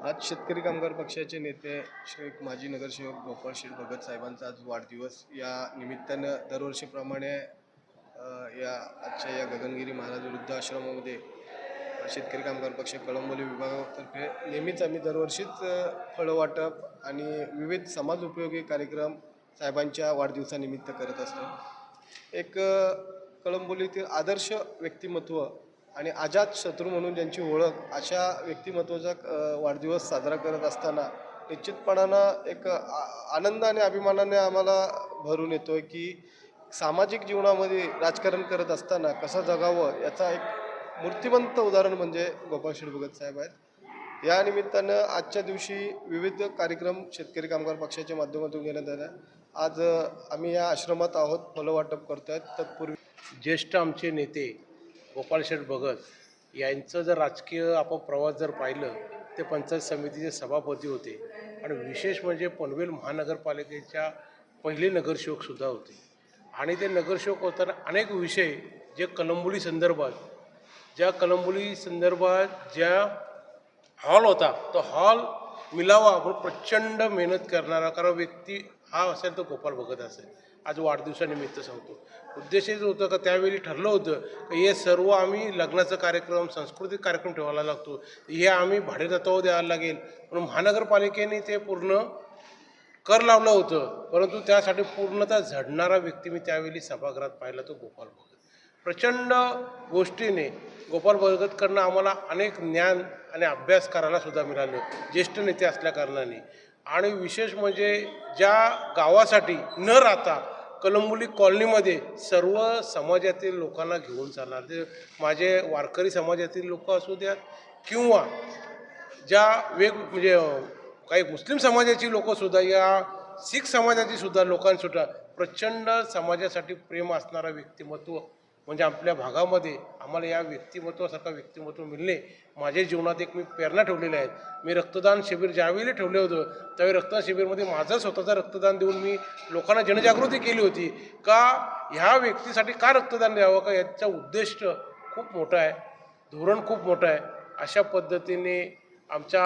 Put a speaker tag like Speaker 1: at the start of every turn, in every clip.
Speaker 1: आज शेतकरी कामगार पक्षाचे नेते माजी नगरसेवक गोपाळ शेठ भगत साहेबांचा आज वाढदिवस या निमित्तानं दरवर्षीप्रमाणे या आजच्या या गगनगिरी महाराज वृद्धाश्रमामध्ये शेतकरी कामगार पक्ष कळंबोली विभागातर्फे नेहमीच आम्ही दरवर्षीच फळं वाटप आणि विविध समाज उपयोगी कार्यक्रम साहेबांच्या वाढदिवसानिमित्त करत असतो। एक कळंबोलीतील आदर्श व्यक्तिमत्व आणि अजात शत्रू म्हणून ज्यांची ओळख अशा व्यक्तिमत्वाचा वाढदिवस साजरा करत असताना निश्चितपणानं एक आनंद आणि अभिमानाने आम्हाला भरून येतोय की सामाजिक जीवनामध्ये राजकारण करत असताना कसं जगावं याचा एक मूर्तिमंत उदाहरण म्हणजे गोपाळ शेठ भगत साहेब आहेत। या निमित्तानं आजच्या दिवशी विविध कार्यक्रम शेतकरी कामगार पक्षाच्या माध्यमातून घेण्यात आले। आज आम्ही या आश्रमात आहोत, फळं वाटप करतोय। तत्पूर्वी
Speaker 2: ज्येष्ठ आमचे नेते गोपाळ शेठ भगत यांचं जर राजकीय आपण प्रवास जर पाहिलं ते पंचायत समितीचे सभापती होते आणि विशेष म्हणजे पनवेल महानगरपालिकेच्या पहिले नगरसेवकसुद्धा होते आणि ते नगरसेवक होताना अनेक विषय जे कळंबोली संदर्भात ज्या हॉल होता तो हॉल मिळावा म्हणून प्रचंड मेहनत करणारा कारण व्यक्ती हा असेल तो गोपाळ भगत असेल। आज वाढदिवसानिमित्त सांगतो उद्देश हेच होतं का त्यावेळी ठरलं होतं की हे सर्व आम्ही लग्नाचा कार्यक्रम सांस्कृतिक कार्यक्रम ठेवायला लागतो, हे आम्ही भाडेतत्त्वावर द्यायला लागेल म्हणून महानगरपालिकेने ते पूर्ण कर लावलं होतं। परंतु त्यासाठी पूर्णतः झडणारा व्यक्ती मी त्यावेळी सभागृहात पाहिला तो गोपाळ भगत। प्रचंड गोष्टीने गोपाळ भगतकडनं आम्हाला अनेक ज्ञान आणि अभ्यास करायला सुद्धा मिळालं ज्येष्ठ नेते असल्या कारणाने। आणि विशेष म्हणजे ज्या गावासाठी न राहता कळंबोली कॉलनीमध्ये सर्व समाजातील लोकांना घेऊन चालणार, ते माझे वारकरी समाजातील लोक असू द्यात किंवा ज्या म्हणजे काही मुस्लिम समाजाची लोकंसुद्धा या शीख समाजाची सुद्धा लोकांसुद्धा प्रचंड समाजासाठी प्रेम असणारा व्यक्तिमत्व म्हणजे आपल्या भागामध्ये आम्हाला या व्यक्तिमत्वासारखा व्यक्तिमत्व मिळणे माझ्या जीवनात एक मी प्रेरणा ठेवलेली आहे। मी रक्तदान शिबिर ज्यावेळी ठेवलं होतं त्यावेळी रक्तदान शिबिरमध्ये माझं स्वतःचं रक्तदान देऊन मी लोकांना जनजागृती केली होती का ह्या व्यक्तीसाठी का रक्तदान द्यावं का याचा उद्दिष्ट खूप मोठा आहे, धोरण खूप मोठं आहे। अशा पद्धतीने आमच्या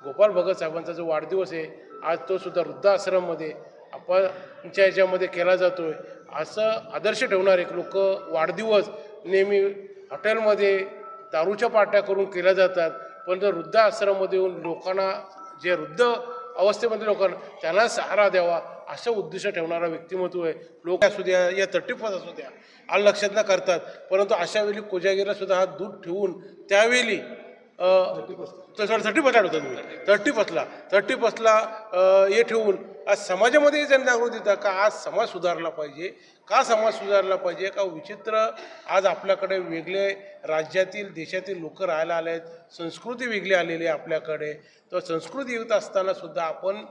Speaker 2: गोपाळ भगत साहेबांचा जो वाढदिवस आहे आज तो सुद्धा वृद्धाश्रममध्ये आपणच्या ह्याच्यामध्ये केला जातो आहे। असं आदर्श ठेवणारे लोक वाढदिवस नेहमी हॉटेलमध्ये दारूच्या पार्ट्या करून केल्या जातात, पण जर वृद्धाश्रममध्ये येऊन लोकांना जे वृद्ध अवस्थेमध्ये लोकांना त्यांना सहारा द्यावा असं उद्दिष्ट ठेवणारा व्यक्तिमत्व आहे। लोक असू द्या या 30+ असू द्या आलं लक्षात न करतात, परंतु अशा वेळी कोजागिरीला सुद्धा हा दूध ठेवून त्यावेळी 30% होता तुम्ही 30%ला हे ठेवून आज समाजामध्ये जनजागृती देतात का आज समाज सुधारला पाहिजे, का समाज सुधारला पाहिजे का विचित्र आज आपल्याकडे वेगळे राज्यातील देशातील लोक राहायला आले आहेत, संस्कृती वेगळी आलेली आहे आपल्याकडे। तर संस्कृती येत असताना सुद्धा आपण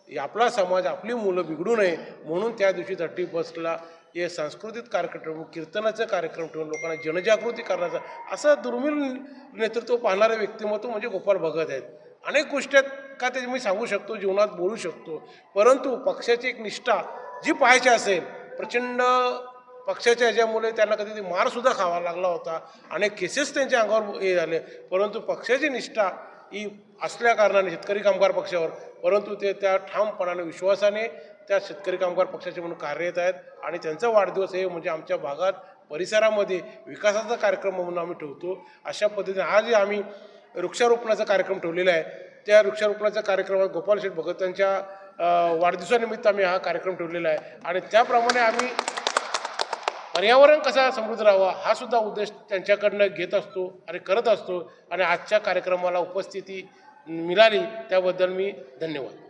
Speaker 2: आपला समाज आपली मुलं बिघडू नये म्हणून त्या दिवशी 30+ला हे सांस्कृतिक कार्यक्रम कीर्तनाचा कार्यक्रम ठेवून लोकांना जनजागृती करण्याचा असं दुर्मिळ नेतृत्व पाहणारे व्यक्तिमत्व म्हणजे गोपाळ भगत आहेत। अनेक गोष्टी का ते मी सांगू शकतो जीवनात बोलू शकतो, परंतु पक्षाची एक निष्ठा जी पाहायची असेल प्रचंड पक्षाच्या ह्याच्यामुळे त्यांना कधी मारसुद्धा खावा लागला होता, अनेक केसेस त्यांच्या अंगावर हे झाले, परंतु पक्षाची निष्ठा ही असल्या कारणाने शेतकरी कामगार पक्षावर परंतु ते त्या ठामपणाने विश्वासाने त्या शेतकरी कामगार पक्षाचे म्हणून कार्यरत आहेत आणि त्यांचा वाढदिवस हे म्हणजे आमच्या भागात परिसरामध्ये विकासाचा कार्यक्रम म्हणून आम्ही ठेवतो। अशा पद्धतीने आज आम्ही वृक्षारोपणाचा कार्यक्रम ठेवलेला आहे। त्या वृक्षारोपणाच्या कार्यक्रमात गोपाळ शेठ भगतांच्या वाढदिवसानिमित्त आम्ही हा कार्यक्रम ठेवलेला आहे आणि त्याप्रमाणे आम्ही पर्यावरण कसा समृद्ध राहावा हा सुद्धा उद्देश त्यांच्याकडनं घेत असतो आणि करत असतो आणि आजच्या कार्यक्रमाला उपस्थिती मिळाली त्याबद्दल मी धन्यवाद।